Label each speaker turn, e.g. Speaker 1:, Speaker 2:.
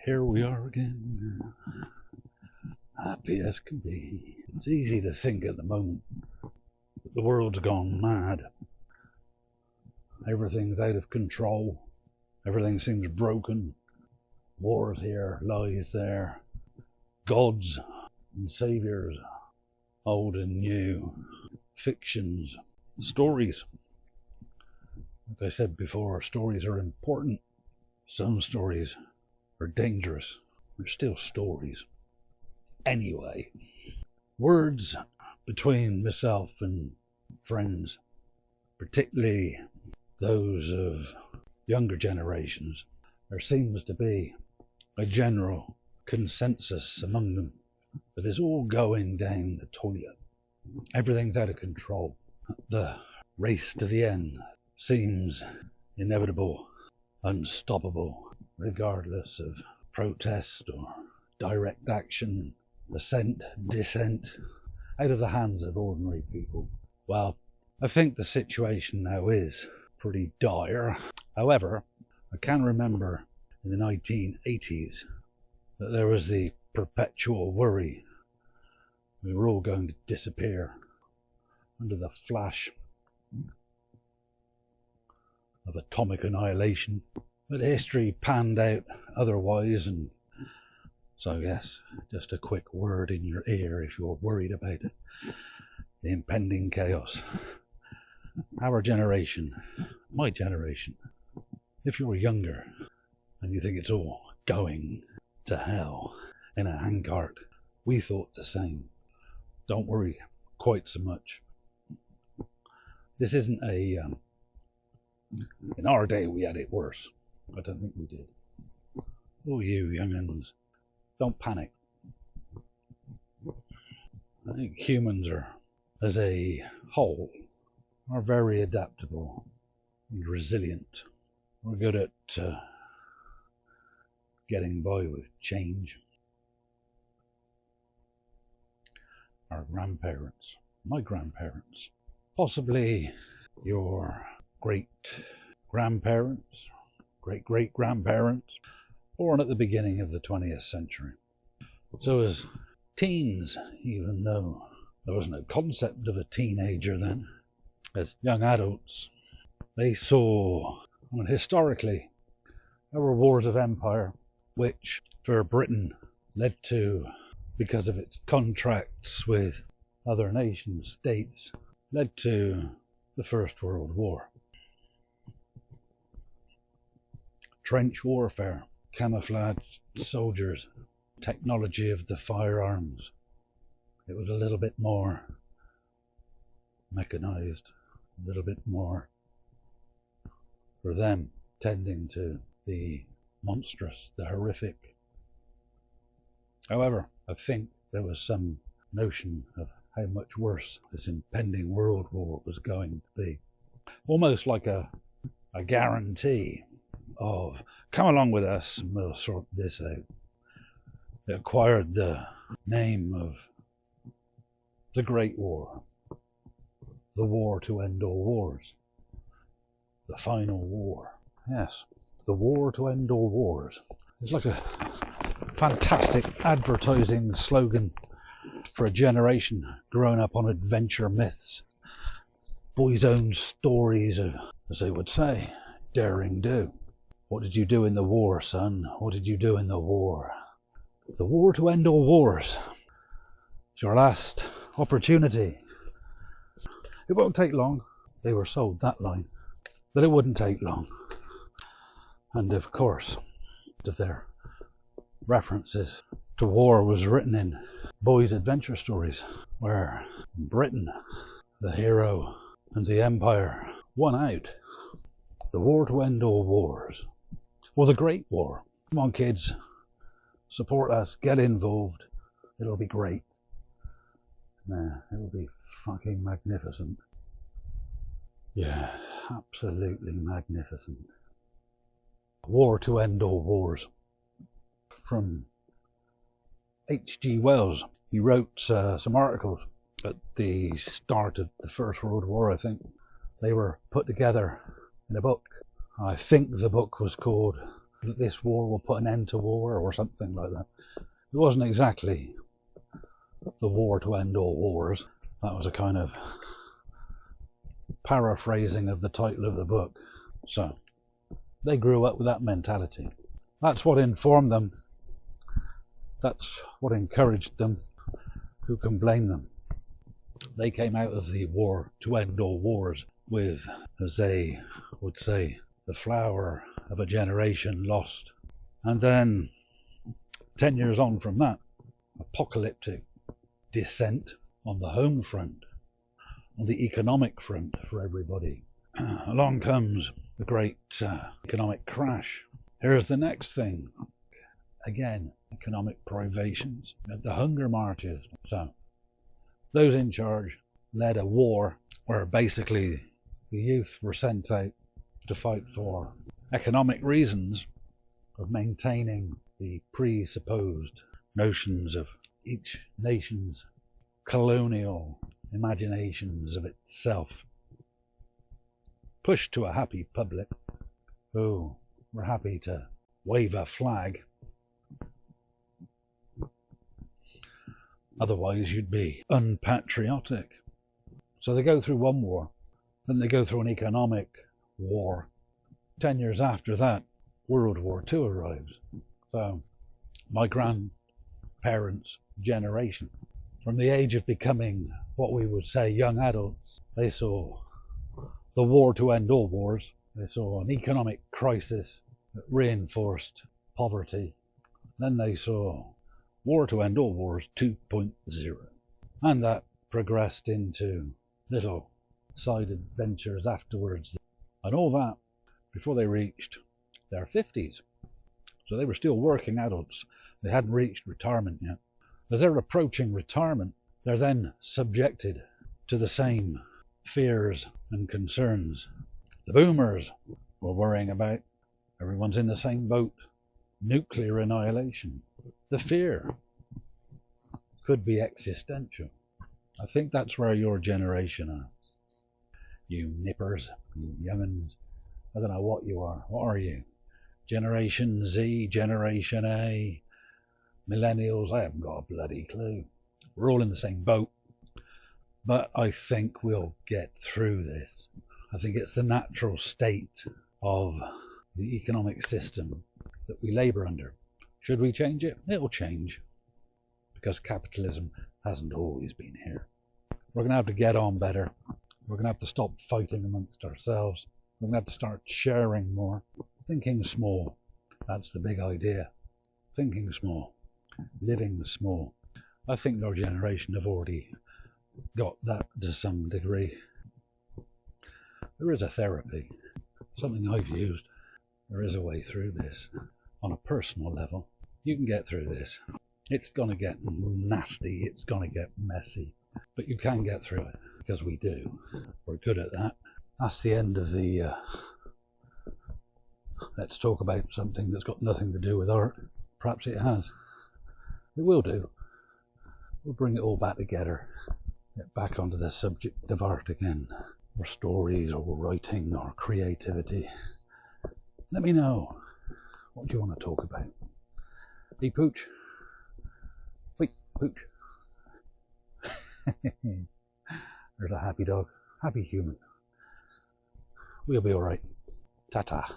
Speaker 1: Here we are again, happy as can be. It's easy to think at the moment that the world's gone mad. Everything's out of control. Everything seems broken. Wars here, lies there. Gods and saviours, old and new. Fictions, stories. Like I said before, stories are important. Some stories are dangerous. They're still stories. Anyway, words between myself and friends, particularly those of younger generations, there seems to be a general consensus among them that it's all going down the toilet. Everything's out of control. The race to the end seems inevitable, unstoppable, regardless of protest or direct action, assent, dissent, out of the hands of ordinary people. Well, I think the situation now is pretty dire. However, I can remember in the 1980s that there was the perpetual worry we were all going to disappear under the flash of atomic annihilation. But history panned out otherwise, and so yes, just a quick word in your ear if you're worried about it. The impending chaos. Our generation, my generation, if you're younger and you think it's all going to hell in a handcart, we thought the same. Don't worry quite so much. This isn't a... in our day we had it worse. I don't think we did. Oh, you young'uns, don't panic. I think humans are, as a whole, are very adaptable and resilient. We're good at getting by with change. Our grandparents, my grandparents, possibly your great-grandparents, great-great-grandparents, born at the beginning of the 20th century. So as teens, even though there was no concept of a teenager then, as young adults, they saw, historically, there were wars of empire, which for Britain led to, because of its contracts with other nation states, led to the First World War. Trench warfare, camouflaged soldiers, technology of the firearms. It was a little bit more mechanized, a little bit more for them, tending to the monstrous, the horrific. However, I think there was some notion of how much worse this impending world war was going to be. Almost like a guarantee of, come along with us and we'll sort this out. It acquired the name of the Great War, the war to end all wars, the final war. Yes, the war to end all wars. It's like a fantastic advertising slogan for a generation growing up on adventure myths, boys' own stories of, as they would say, daring do. What did you do in the war, son? What did you do in the war? The war to end all wars. It's your last opportunity. It won't take long. They were sold that line, that it wouldn't take long. And of course, of their references to war was written in boys' adventure stories, where Britain, the hero, and the empire won out. The war to end all wars. Well, the Great War. Come on, kids. Support us. Get involved. It'll be great. Nah, it'll be fucking magnificent. Yeah, absolutely magnificent. War to end all wars. From H.G. Wells. He wrote some articles at the start of the First World War, I think. They were put together in a book. I think the book was called that this war will put an end to war or something like that. It wasn't exactly the war to end all wars. That was a kind of paraphrasing of the title of the book. So they grew up with that mentality. That's what informed them. That's what encouraged them. Who can blame them? They came out of the war to end all wars with, as they would say, the flower of a generation lost. And then 10 years on from that, apocalyptic descent on the home front, on the economic front for everybody. Along comes the great economic crash. Here's the next thing. Again, economic privations, the hunger marches. So those in charge led a war where basically the youth were sent out to fight for economic reasons of maintaining the presupposed notions of each nation's colonial imaginations of itself, pushed to a happy public who were happy to wave a flag. Otherwise you'd be unpatriotic. So they go through one war, then they go through an economic war. 10 years after that, World War II arrives. So my grandparents' generation, from the age of becoming what we would say young adults, they saw the war to end all wars. They saw an economic crisis that reinforced poverty. Then they saw war to end all wars 2.0. And that progressed into little side adventures afterwards. And all that before they reached their 50s. So they were still working adults. They hadn't reached retirement yet. As they're approaching retirement, they're then subjected to the same fears and concerns the boomers were worrying about. Everyone's in the same boat. Nuclear annihilation. The fear could be existential. I think that's where your generation are. You nippers, you young'uns. I don't know what you are. What are you? Generation Z, Generation A, Millennials? I haven't got a bloody clue. We're all in the same boat. But I think we'll get through this. I think it's the natural state of the economic system that we labour under. Should we change it? It'll change. Because capitalism hasn't always been here. We're going to have to get on better. We're going to have to stop fighting amongst ourselves. We're going to have to start sharing more. Thinking small. That's the big idea. Thinking small. Living small. I think our generation have already got that to some degree. There is a therapy. Something I've used. There is a way through this. On a personal level. You can get through this. It's going to get nasty. It's going to get messy. But you can get through it. Because we do. We're good at that. That's the end of the let's talk about something that's got nothing to do with art. Perhaps it has. It will do. We'll bring it all back together. Get back onto the subject of art again. Or stories, or writing, or creativity. Let me know. What do you want to talk about? Hey, Pooch. Wait, Pooch. There's a happy dog. Happy human. We'll be alright. Ta-ta.